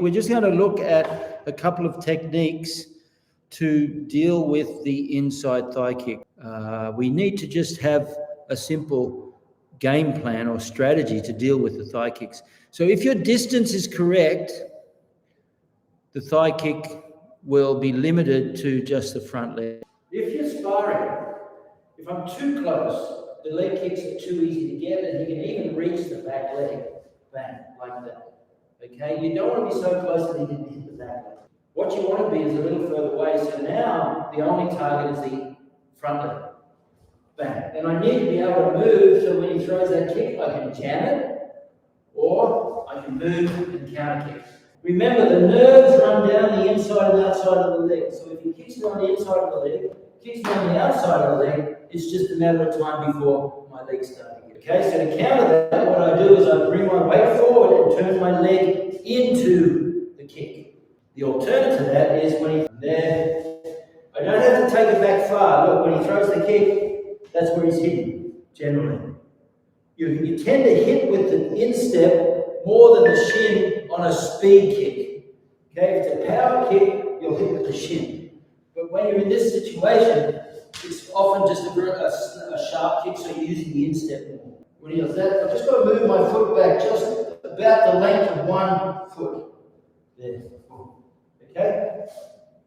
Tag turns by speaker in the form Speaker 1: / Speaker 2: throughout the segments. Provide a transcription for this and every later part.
Speaker 1: We're just going to look at a couple of techniques to deal with the inside thigh kick. We need to just have a simple game plan or strategy to deal with the thigh kicks. So if your distance is correct, the thigh kick will be limited to just the front leg. If you're sparring, if I'm too close, the leg kicks are too easy to get, and you can even reach the back leg, bang, like that. Okay, you don't want to be so close that you can hit the back leg. What you want to be is a little further away, so now the only target is the front leg. Bang. And I need to be able to move so when he throws that kick, I can jam it, or I can move and counter kick. Remember, the nerves run down the inside and outside of the leg. So if he kicks me on the inside of the leg, kicks me on the outside of the leg, it's just a matter of time before my legs start to get. Okay, so to counter that, what I do is I bring my weight forward and turn my leg into the kick. The alternative to that is when he's there, I don't have to take it back far. Look, when he throws the kick, that's where he's hitting, generally. You tend to hit with the instep more than the shin on a speed kick. Okay, if it's a power kick, you'll hit with the shin. But when you're in this situation, it's often just a sharp kick, so you're using the instep more. When he does that, I've just got to move my foot back just about the length of one foot. There. Okay?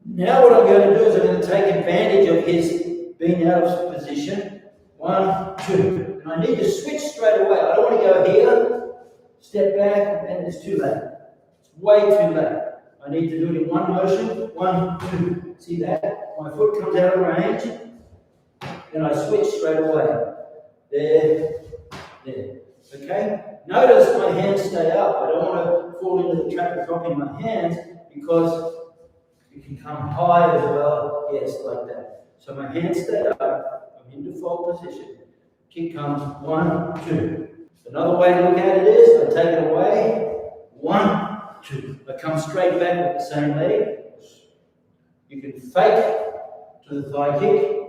Speaker 1: Now what I'm going to do is I'm going to take advantage of his being out of position. 1, 2. And I need to switch straight away. I don't want to go here, step back, and it's too late. It's way too late. I need to do it in one motion. 1, 2. See that? My foot comes out of range, and I switch straight away. There, there. Okay? Notice my hands stay up. I don't want to fall into the trap of dropping my hands because it can come high as well. Yes, like that. So my hands stay up. I'm in default position. Kick comes 1, 2. Another way to look at it is I take it away. 1, 2. I come straight back with the same leg. You can fake to the thigh kick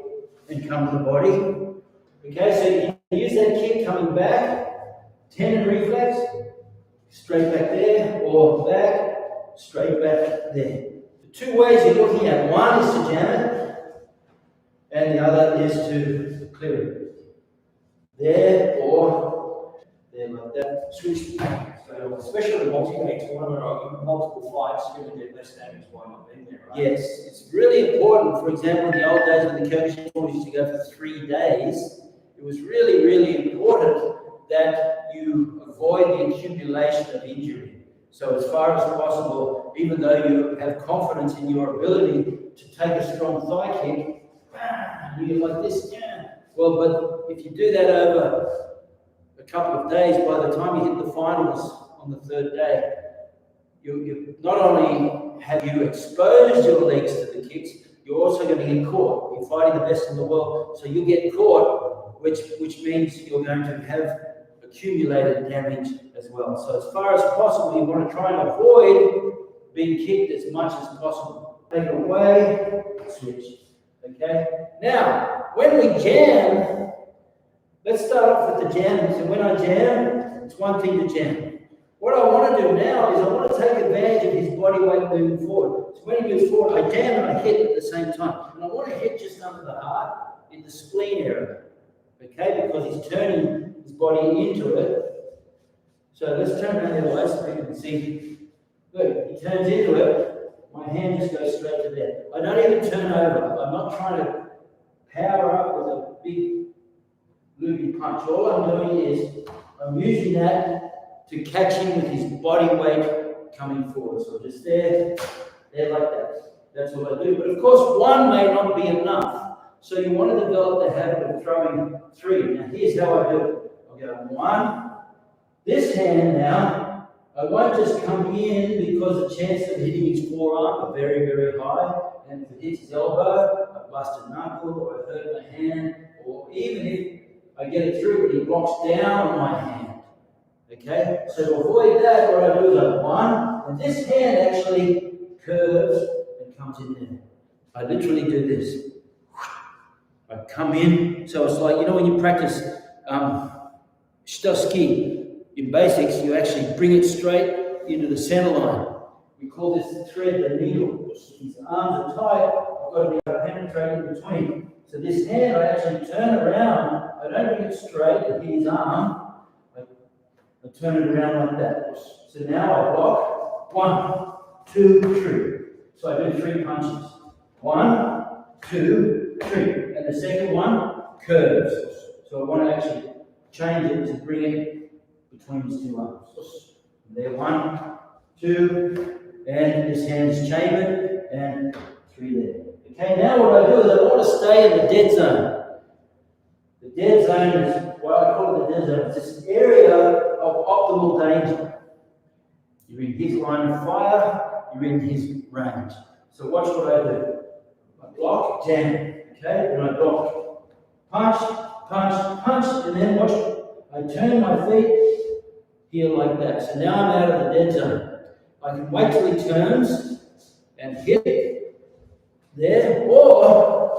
Speaker 1: and come to the body. Okay, so you can use that kick coming back, tendon reflex, straight back there, or back, straight back there. The two ways you're looking at, one is to jam it, and the other is to clear it. There, or there, like that. Switch back.
Speaker 2: So, especially in a multi-day tournament or multiple fights, you're going to get less damage by not being there, right?
Speaker 1: Yes, it's really important. For example, in the old days when the Kyokushin tournament used to go for 3 days, it was really, really important that you avoid the accumulation of injury. So as far as possible, even though you have confidence in your ability to take a strong thigh kick, you get like this, well, but if you do that over a couple of days, by the time you hit the finals on the 3rd day, you not only have you exposed your legs to the kicks, you're also going to get caught. You're fighting the best in the world, so you get caught, which means you're going to have accumulated damage as well. So as far as possible, you want to try and avoid being kicked as much as possible. Take it away, switch. Okay? Now, when we jam, let's start off with the jamming. So when I jam, it's one thing to jam. What I want to do now is I want to take advantage of his body weight moving forward. So when he moves forward, I jam and I hit at the same time. And I want to hit just under the heart in the spleen area. Okay? Because he's turning his body into it. So let's turn around the other way so you can see. Look, he turns into it. My hand just goes straight to there. I don't even turn over. I'm not trying to power up with a big loopy punch. All I'm doing is I'm using that to catch him with his body weight coming forward. So just there like that. That's what I do. But of course, one may not be enough. So you want to develop the habit of throwing 3. Now here's how I do it. I'll go 1. This hand now, I won't just come in because the chance of hitting his forearm are very, very high. And if it hits his elbow, I bust a knuckle, or I hurt my hand, or even if I get it through, but he blocks down on my hand. Okay? So to avoid that, what I do is I 1, and this hand actually curves and comes in there. I literally do this. I come in, so it's like, you know when you practice shito ski, in basics, you actually bring it straight into the center line. We call this thread the needle. If his arms are tight, I've got to be able to penetrate in between. So this hand, I actually turn around. I don't bring it straight and hit his arm. I turn it around like that. So now I block. 1, 2, 3. So I do 3 punches. 1, 2, 3. And the second one curves. So I want to actually change it to bring it between his 2 arms. There, 1, 2, and this hand's chambered, and 3 there. Okay, now what I do is I want to stay in the dead zone. The dead zone is what I call the dead zone. It's this area of optimal danger. You're in his line of fire, you're in his range. So watch what I do. I block, jam, okay, and I block. Punch, punch, punch, and then watch. I turn my feet here like that. So now I'm out of the dead zone. I can wait till he turns and hit there, or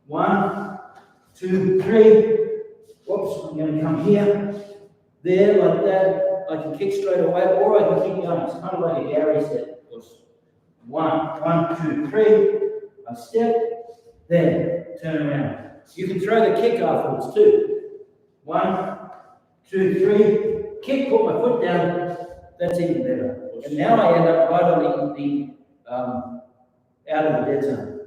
Speaker 1: 1, 2, 3. Whoops, I'm going to come here, there, like that. I can kick straight away, or I can keep going. It's kind of like a Gary step. 1, 2, 3. I step, there, turn around. You can throw the kick afterwards too. 1, 2, 3. Kick, put my foot down. That's even better. And now I end up right on the out of the dead zone.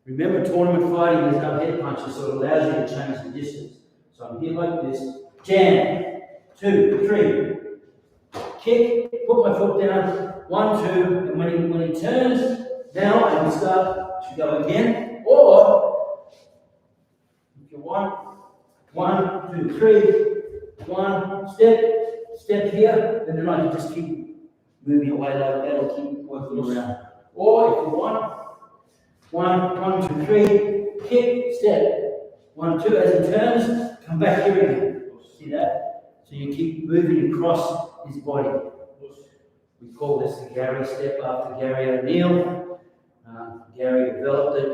Speaker 1: Remember, tournament fighting, there's no head punches, so it allows you to change the distance. So I'm here like this. Jam. 2, 3. Kick. Put my foot down. 1, 2. And when he turns, now I can start to go again. Or if you want, 1, 2, 3. 1 step here, and then I can just keep moving away like that, or keep working around. Or if you want, 1, 2, 3, kick, step. 1, 2, as he turns, come back here again. See that? So you keep moving across his body. We call this the Gary step after Gary O'Neill. Gary developed it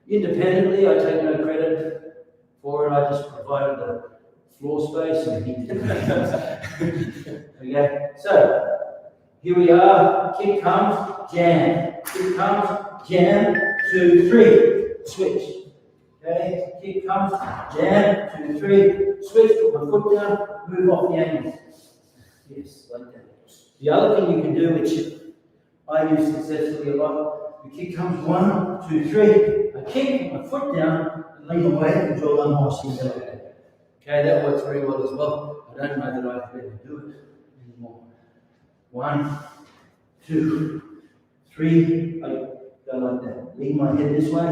Speaker 1: independently. I take no credit for it. I just provided the floor space and he did it. Okay, so here we are. Kick comes, jam. Kick comes, jam. 2, 3, switch. Okay, kick comes, jam. 2, 3, switch. Put my foot down, move off the angle. Yes, like that. The other thing you can do, which I use successfully a lot, the kick comes 1, 2, 3. I kick, put my foot down, and lean away and control unwashing like that. Okay, that works very well as well. I don't know that I can ever do it anymore. 1, 2, 3. I go like that. Lean my head this way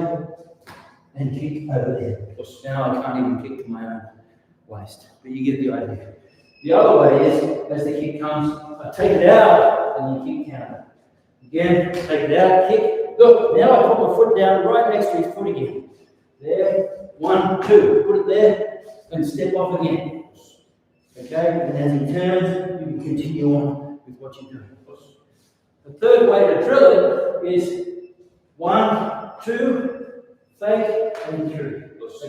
Speaker 1: and kick over there. Now I can't even kick to my own waist, but you get the idea. The other way is, as the kick comes, I take it out and you kick counter. Again, take it out, kick. Look, now I put my foot down right next to his foot again. There, 1, 2. Put it there and step off again. Okay, and as he turns, you can continue on with what you're doing. The third way to drill it is 1, 2, fake and 3.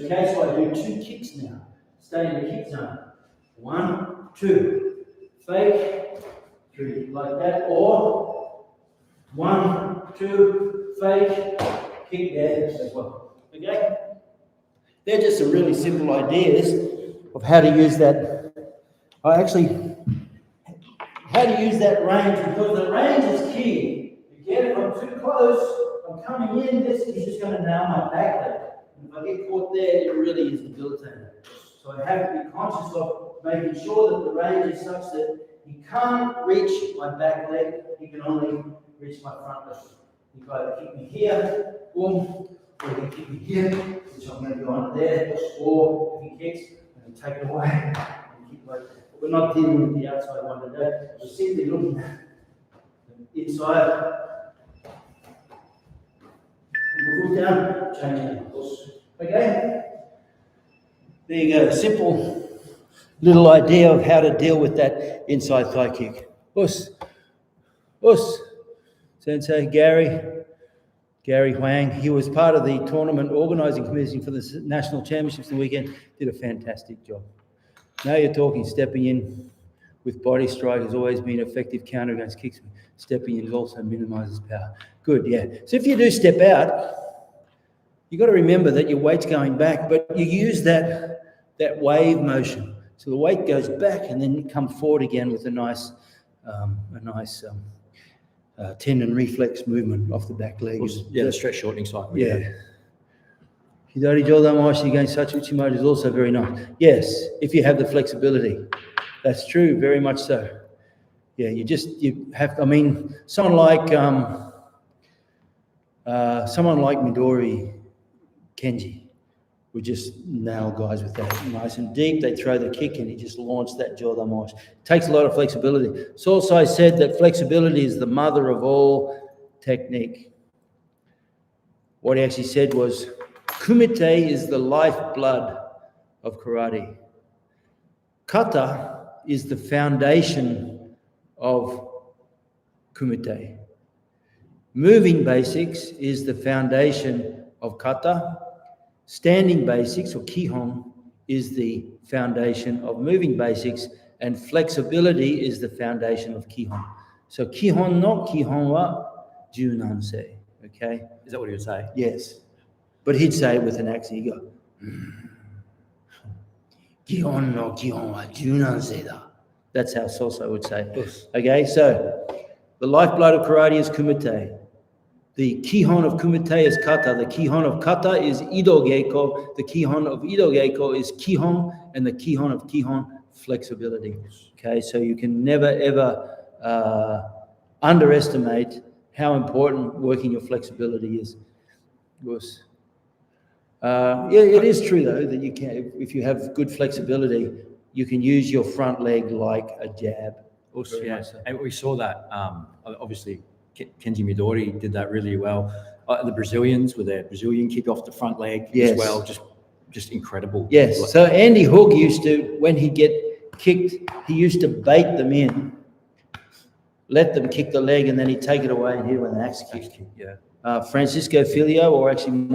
Speaker 1: Okay, so I do 2 kicks now. Stay in the kick zone. 1, 2, fake, 3, like that, or 1, 2, fake, kick there as well. Okay? They're just some really simple ideas of how to use that. How to use that range, because the range is key. Again, if I'm too close, I'm coming in, this is just going to nail my back leg. And if I get caught there, it really is debilitating. So I have to be conscious of making sure that the range is such that he can't reach my back leg, he can only reach my front leg. He can either kick me here, boom, or he can kick me here, which I'm going to go under there, or if he kicks, I'm going to take it away and kick like that. But we're not dealing with the outside one today, we're simply looking at the inside. Put down, change it. Okay? There you go, simple little idea of how to deal with that inside thigh kick. Us. Sensei Gary Huang, he was part of the tournament organising committee for the national championships the weekend, did a fantastic job. Now you're talking, stepping in with body strike has always been an effective counter against kicks. Stepping in also minimises power. Good, yeah. So if you do step out, you've got to remember that your weight's going back, but you use that wave motion. So the weight goes back and then you come forward again with a nice tendon reflex movement off the back leg.
Speaker 2: Yeah, the stretch shortening cycle.
Speaker 1: Yeah. Hidari Jodamashi against Sachuchimoto is also very nice. Yes, if you have the flexibility. That's true, very much so. Yeah, you have, I mean, someone like Midori Kenji would just nail guys with that. Nice and deep, they throw the kick and he just launched that Jodamashi. Takes a lot of flexibility. Sosai said that flexibility is the mother of all technique. What he actually said was, kumite is the lifeblood of karate. Kata is the foundation of kumite. Moving basics is the foundation of kata. Standing basics, or kihon, is the foundation of moving basics, and flexibility is the foundation of kihon. So kihon no kihon wa junansei. Okay?
Speaker 2: Is that what he would say?
Speaker 1: Yes. But he'd say it with an accent. He'd go, Kihon no kihon wa junansei da. That's how Soso would say. Okay, so the lifeblood of karate is kumite. The kihon of kumite is kata. The kihon of kata is ido geiko. The kihon of ido geiko is kihon. And the kihon of kihon, flexibility. Okay, so you can never, ever underestimate how important working your flexibility is. Yeah, it is true though that you can, if you have good flexibility, you can use your front leg like a jab.
Speaker 2: Also, yeah, and we saw that. Obviously, Kenji Midori did that really well. The Brazilians with their Brazilian kick off the front leg as well, just incredible.
Speaker 1: Yes. So Andy Hook used to, when he'd get kicked, he used to bait them in, let them kick the leg, and then he'd take it away and hit it with an axe kick.
Speaker 2: Yeah.
Speaker 1: Francisco Filio, or actually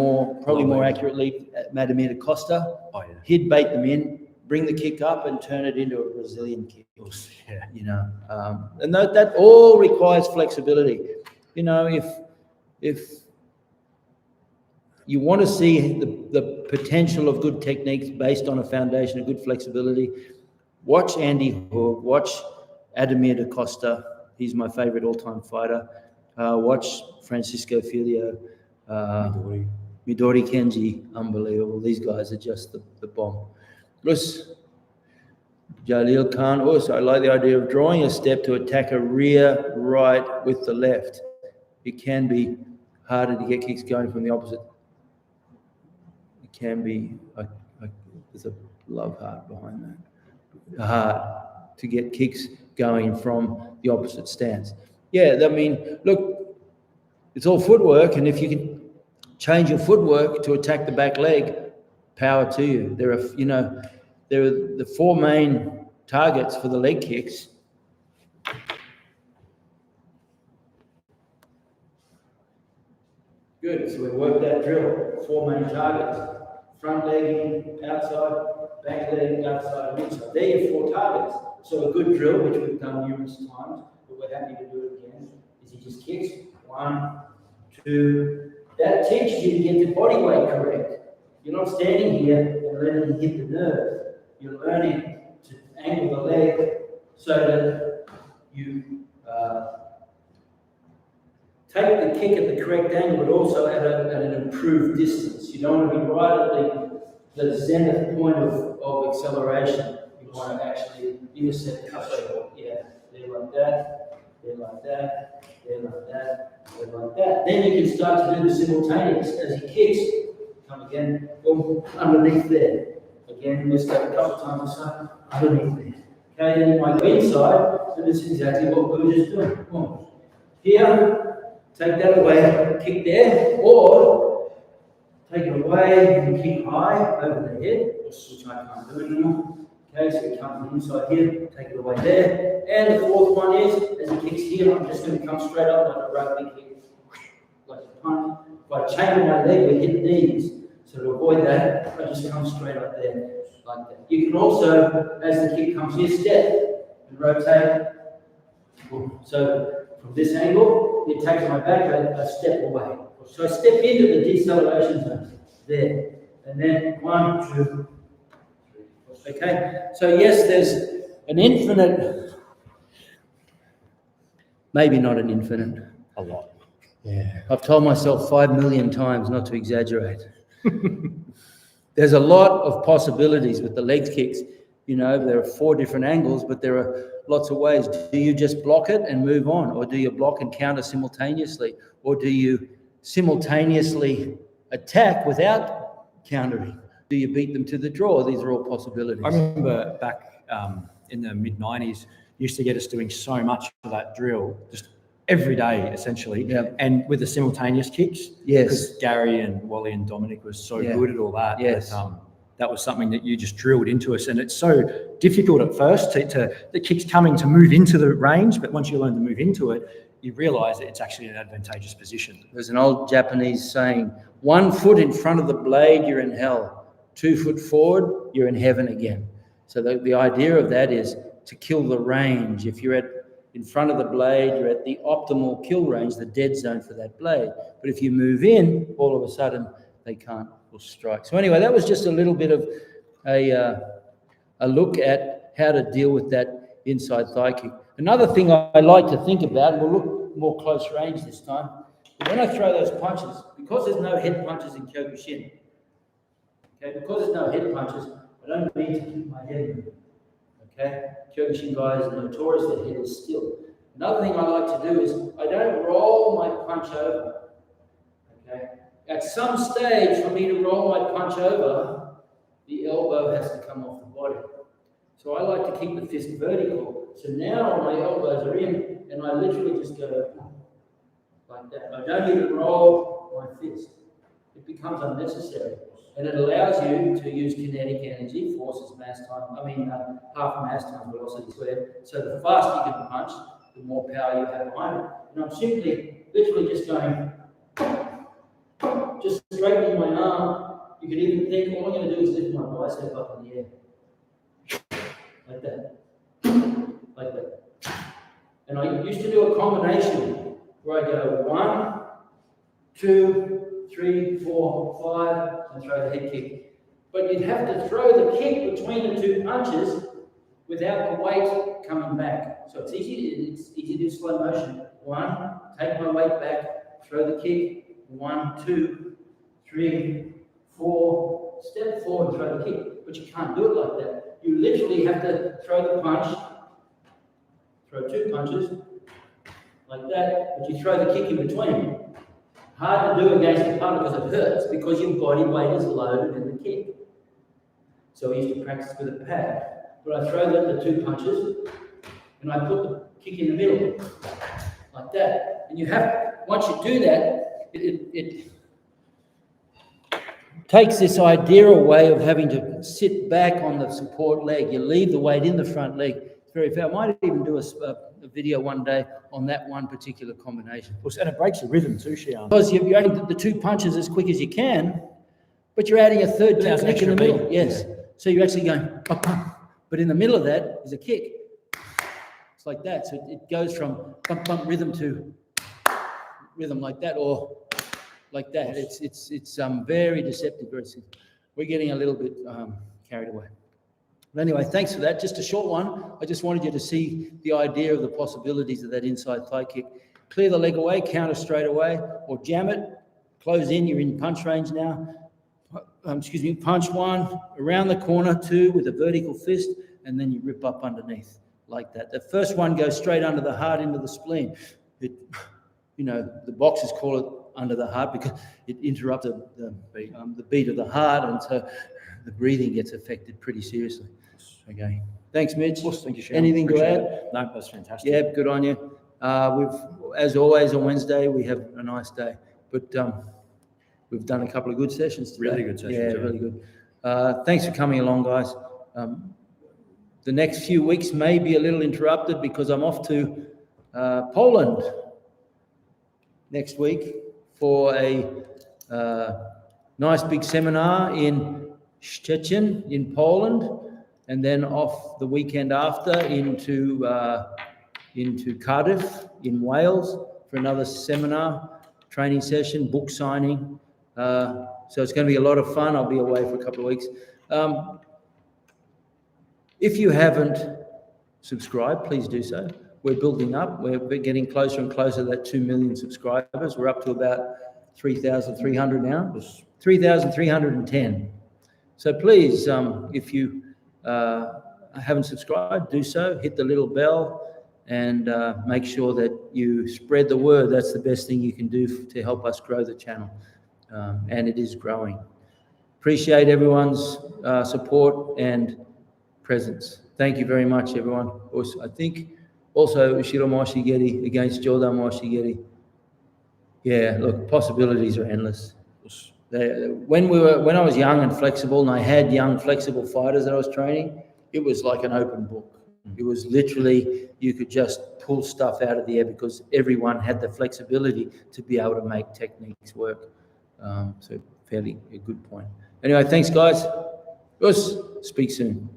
Speaker 1: probably more accurately, Madamir Costa, he'd bait them in, bring the kick up, and turn it into a Brazilian kick.
Speaker 2: Yeah.
Speaker 1: You know, and that all requires flexibility. You know, if you want to see the potential of good techniques based on a foundation of good flexibility, watch Andy Hook, watch Ademir da Costa. He's my favorite all-time fighter. Watch Francisco Filio, Midori Kenji, unbelievable. These guys are just the bomb. Jalil Khan, also, I like the idea of drawing a step to attack a rear right with the left. It can be harder to get kicks going from the opposite. It can be, there's a love heart behind that. Hard to get kicks going from the opposite stance. Yeah, I mean, look, it's all footwork, and if you can change your footwork to attack the back leg, power to you. There are the four main targets for the leg kicks. Good, so we worked that drill. Four main targets. Front leg in, outside, back leg, outside, and inside. They're your four targets. So a good drill, which we've done numerous times, but we're happy to do it again, is he just kicks. 1, 2. That teaches you to get the body weight correct. You're not standing here and letting him hit the nerve. You're learning to angle the leg so that you take the kick at the correct angle, but also at an improved distance. You don't want to be right at the zenith point of acceleration. You want to actually intercept the yeah, they're like that, they're like that, they're like that, they're like that. Then you can start to do the simultaneous as he kicks. Come again, boom, underneath there. Again, let's go a couple times or so, underneath there. Okay, then I go inside, and this is exactly what we were just doing. Boom. Here, take that away, kick there, or take it away and kick high over the head, which I can't do anymore. Okay, so he comes inside here, take it away there. And the fourth one is, as he kicks here, I'm just going to come straight up like a rugby kick, like a punt. If I chain my leg, we hit knees. So to avoid that, I just come straight up there, like that. You can also, as the kick comes here, step and rotate. So from this angle, the attack's on my back, I step away. So I step into the deceleration zone, there. And then 1, 2, 3. Okay? So yes, there's an infinite, maybe not an infinite.
Speaker 2: A lot.
Speaker 1: Yeah. I've told myself 5 million times not to exaggerate. There's a lot of possibilities with the legs kicks. You know, there are 4 different angles, but there are lots of ways. Do you just block it and move on? Or do you block and counter simultaneously? Or do you simultaneously attack without countering? Do you beat them to the draw? These are all possibilities.
Speaker 2: I remember back in the mid-90s, used to get us doing so much of that drill, just every day, essentially.
Speaker 1: Yep.
Speaker 2: And with the simultaneous kicks.
Speaker 1: Yes.
Speaker 2: Because Gary and Wally and Dominic was so good at all that.
Speaker 1: Yes.
Speaker 2: That was something that you just drilled into us. And it's so difficult at first the kick's coming to move into the range, but once you learn to move into it, you realize that it's actually an advantageous position.
Speaker 1: There's an old Japanese saying, 1 foot in front of the blade, you're in hell. 2 foot forward, you're in heaven again. So the idea of that is to kill the range. If you're in front of the blade, you're at the optimal kill range, the dead zone for that blade. But if you move in, all of a sudden, they can't strike. So anyway, that was just a little bit of a look at how to deal with that inside thigh kick. Another thing I like to think about, and we'll look more close range this time, when I throw those punches, because there's no head punches in Kyokushin, okay, because there's no head punches, I don't need to keep my head moving. Okay, Kyokushin guys are notorious, their head is still. Another thing I like to do is I don't roll my punch over. Okay, at some stage for me to roll my punch over, the elbow has to come off the body. So I like to keep the fist vertical. So now my elbows are in, and I literally just go like that. I don't even roll my fist. It becomes unnecessary. And it allows you to use kinetic energy, forces mass time, half mass times velocity squared. So the faster you can punch, the more power you have behind it. And I'm simply, literally just going, just straightening my arm. You can even think, all I'm going to do is lift my bicep up in the air. Like that. Like that. And I used to do a combination where I go 1, 2, 3, 4, 5, and throw the head kick. But you'd have to throw the kick between the 2 punches without the weight coming back. So it's easy to do slow motion. 1, take my weight back, throw the kick. 1, 2, 3, 4, step forward, throw the kick. But you can't do it like that. You literally have to throw the punch, throw 2 punches, like that, but you throw the kick in between. Hard to do against the partner because it hurts, because your body weight is loaded in the kick. So I used to practice with a pad. But I throw the 2 punches, and I put the kick in the middle, like that. And you have, once you do that, it takes this idea away of having to sit back on the support leg. You leave the weight in the front leg. It's very fair. I might even do a video one day on that one particular combination.
Speaker 2: And it breaks the rhythm too, Shihan.
Speaker 1: Because you're adding the 2 punches as quick as you can, but you're adding a third technique in the middle.
Speaker 2: Beat.
Speaker 1: Yes. Yeah. So you're actually going, pop, pop. But in the middle of that is a kick. It's like that. So it goes from bump, bump rhythm to rhythm like that, or like that. It's very deceptive. We're getting a little bit carried away. But anyway, thanks for that. Just a short one. I just wanted you to see the idea of the possibilities of that inside thigh kick. Clear the leg away, counter straight away, or jam it, close in, you're in punch range now. Punch 1, around the corner, 2 with a vertical fist, and then you rip up underneath like that. The first one goes straight under the heart into the spleen. The boxers call it under the heart because it interrupts the beat of the heart, and so the breathing gets affected pretty seriously. Okay. Thanks, Mitch.
Speaker 2: Thank you, Shihan.
Speaker 1: Anything to add?
Speaker 2: No, that's fantastic.
Speaker 1: Yeah, good on you. As always on Wednesday, we have a nice day, but we've done a couple of good sessions today.
Speaker 2: Really good sessions.
Speaker 1: Yeah, really good. Thanks for coming along, guys. The next few weeks may be a little interrupted because I'm off to Poland next week for a nice big seminar in Szczecin in Poland, and then off the weekend after into into Cardiff in Wales for another seminar, training session, book signing. So it's going to be a lot of fun. I'll be away for a couple of weeks. If you haven't subscribed, please do so. We're building up. We're getting closer and closer to that 2 million subscribers. We're up to about 3,300 now, 3,310. So please, if you haven't subscribed, do so. Hit the little bell and make sure that you spread the word. That's the best thing you can do to help us grow the channel. And it is growing. Appreciate everyone's support and presence. Thank you very much, everyone. Also, I think also Ushiro Moshigeri against Jordan Moshigeri. Yeah, look, possibilities are endless. When I was young and flexible, and I had young flexible fighters that I was training, it was like an open book. It was literally, you could just pull stuff out of the air because everyone had the flexibility to be able to make techniques work. So fairly a good point. Anyway, thanks, guys. Speak soon.